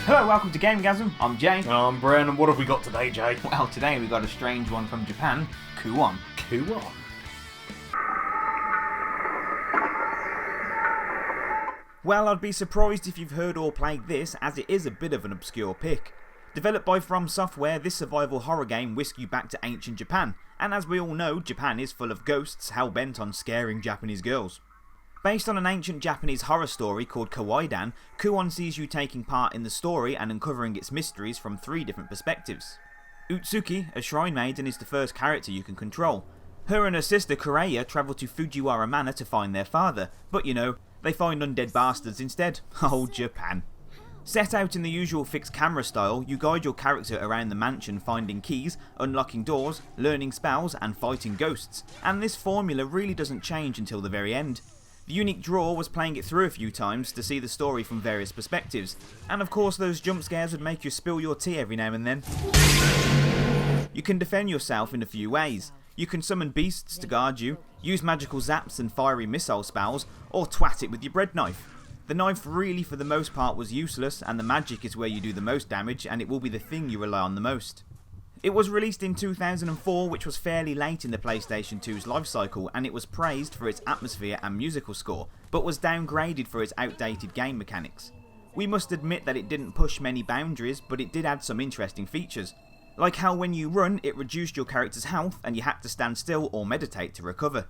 Hello, welcome to GameGazm. I'm Jay. I'm Bren, and what have we got today, Jay? Well, today we've got a strange one from Japan, Kuon. Kuon? Well, I'd be surprised if you've heard or played this, as it is a bit of an obscure pick. Developed by From Software, this survival horror game whisks you back to ancient Japan, and as we all know, Japan is full of ghosts hell-bent on scaring Japanese girls. Based on an ancient Japanese horror story called Kawaidan, Kuon sees you taking part in the story and uncovering its mysteries from 3 different perspectives. Utsuki, a shrine maiden, is the first character you can control. Her and her sister Kureya travel to Fujiwara Manor to find their father, but you know, they find undead bastards instead. Oh, Japan. Set out in the usual fixed camera style, you guide your character around the mansion finding keys, unlocking doors, learning spells and fighting ghosts, and this formula really doesn't change until the very end. The unique draw was playing it through a few times to see the story from various perspectives, and of course those jump scares would make you spill your tea every now and then. You can defend yourself in a few ways. You can summon beasts to guard you, use magical zaps and fiery missile spells, or twat it with your bread knife. The knife really for the most part was useless, and the magic is where you do the most damage, and it will be the thing you rely on the most. It was released in 2004, which was fairly late in the PlayStation 2's life cycle, and it was praised for its atmosphere and musical score, but was downgraded for its outdated game mechanics. We must admit that it didn't push many boundaries, but it did add some interesting features. Like how when you run, it reduced your character's health and you had to stand still or meditate to recover.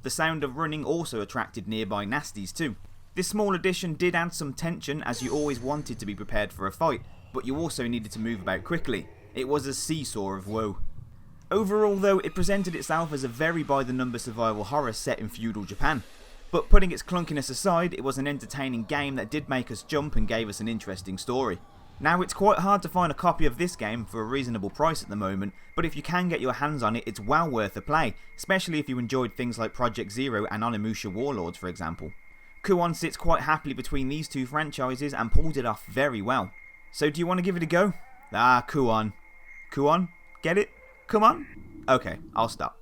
The sound of running also attracted nearby nasties too. This small addition did add some tension, as you always wanted to be prepared for a fight, but you also needed to move about quickly. It was a seesaw of woe. Overall though, it presented itself as a very by-the-number survival horror set in feudal Japan. But putting its clunkiness aside, it was an entertaining game that did make us jump and gave us an interesting story. Now, it's quite hard to find a copy of this game for a reasonable price at the moment, but if you can get your hands on it, it's well worth a play, especially if you enjoyed things like Project Zero and Onimusha Warlords, for example. Kuon sits quite happily between these 2 franchises and pulled it off very well. So do you want to give it a go? Ah, Kuon. Kuon? Get it? Come on? Okay, I'll stop.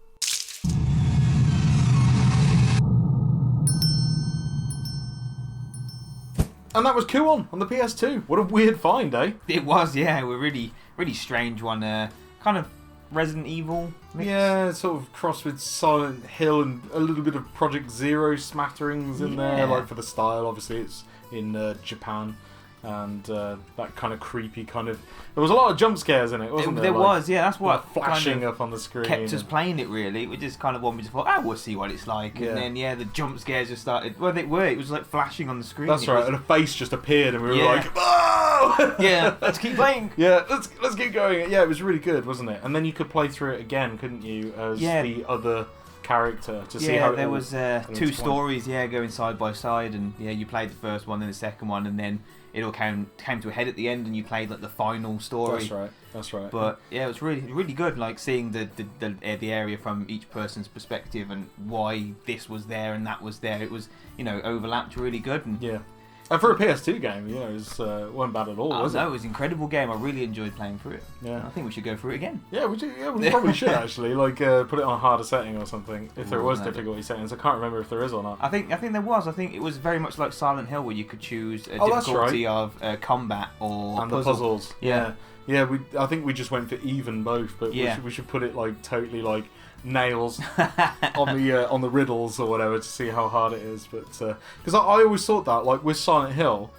And that was Kuon on the PS2. What a weird find, eh? It was, yeah, a really strange one. Kind of Resident Evil mix. Yeah, sort of crossed with Silent Hill and a little bit of Project Zero smatterings in there, like for the style. Obviously, it's in Japan. And that kind of creepy kind of... There was a lot of jump scares in it, wasn't there? There was, yeah, that's what flashing kind of up on the screen. kept us playing it, really. We just kind of wanted to thought, we'll see what it's like. And then, the jump scares just started... Well, they were. It was like flashing on the screen. That's right, and a face just appeared and we were like, oh! Yeah, let's keep playing. Yeah, let's keep going. Yeah, it was really good, wasn't it? And then you could play through it again, couldn't you, as the other character to see how there was 2 stories, going side by side, and you played the first one and the second one, and then it all came to a head at the end, and you played like the final story. That's right. But it was really good, like seeing the area from each person's perspective and why this was there and that was there. It was overlapped really good. And and for a PS2 game, it was wasn't bad at all, was it? No, it was an incredible game. I really enjoyed playing through it. Yeah, I think we should go through it again. Yeah, we do. Yeah, we probably should actually put it on a harder setting or something. If there was difficulty settings, I can't remember if there is or not. I think there was. I think it was very much like Silent Hill, where you could choose a difficulty of combat or and the puzzles. Yeah. I think we just went for even both, but we should put it like totally like nails on the riddles or whatever to see how hard it is. But because I always thought that, like with Silent Hill,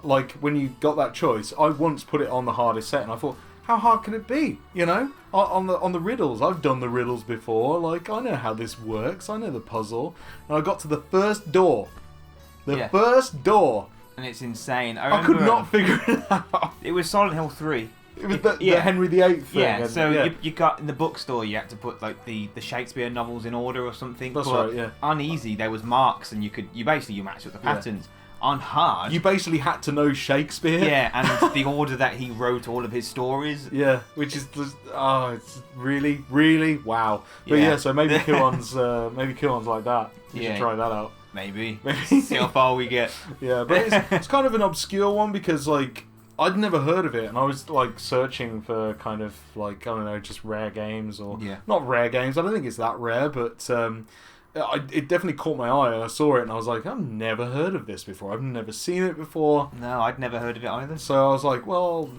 like when you got that choice, I once put it on the hardest set and I thought, how hard can it be? On the riddles, I've done the riddles before. Like I know how this works. I know the puzzle, and I got to the first door. First door. And it's insane. I could not figure it out. It was Silent Hill 3. It was the Henry VIII thing. Yeah, so you got in the bookstore, you had to put like the Shakespeare novels in order or something. That's right, yeah. On easy, there was marks, and you matched up the patterns. On hard, you basically had to know Shakespeare. Yeah, and the order that he wrote all of his stories. Yeah, which is it's really, really wow. But so maybe Kuon's like that. You should try that out. Maybe. See how far we get. Yeah, but it's kind of an obscure one because like I'd never heard of it, and I was like searching for kind of like, I don't know, just rare games or not rare games. I don't think it's that rare, but it definitely caught my eye, and I saw it, and I was like, I've never heard of this before. I've never seen it before. No, I'd never heard of it either. So I was like, well,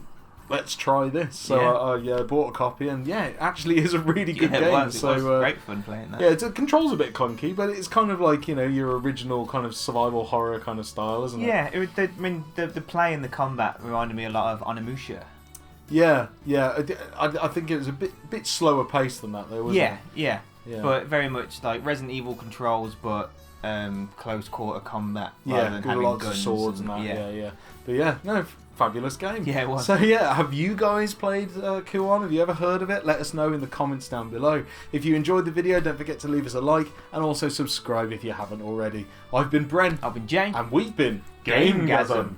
let's try this. So I bought a copy, and yeah, it actually is a really good game. It was great fun playing that. Yeah, the controls a bit clunky, but it's kind of like, you know, your original kind of survival horror kind of style, isn't it? Yeah, the play and the combat reminded me a lot of Onimusha. Yeah. I think it was a bit slower paced than that, though, wasn't it? Yeah. But very much like Resident Evil controls, but close quarter combat rather than having lots guns of swords and that. Yeah. But yeah, no, fabulous game. Yeah, it was. So yeah, have you guys played Kuon? Have you ever heard of it? Let us know in the comments down below. If you enjoyed the video, don't forget to leave us a like and also subscribe if you haven't already. I've been Bren. I've been Jay. And we've been GameGazm.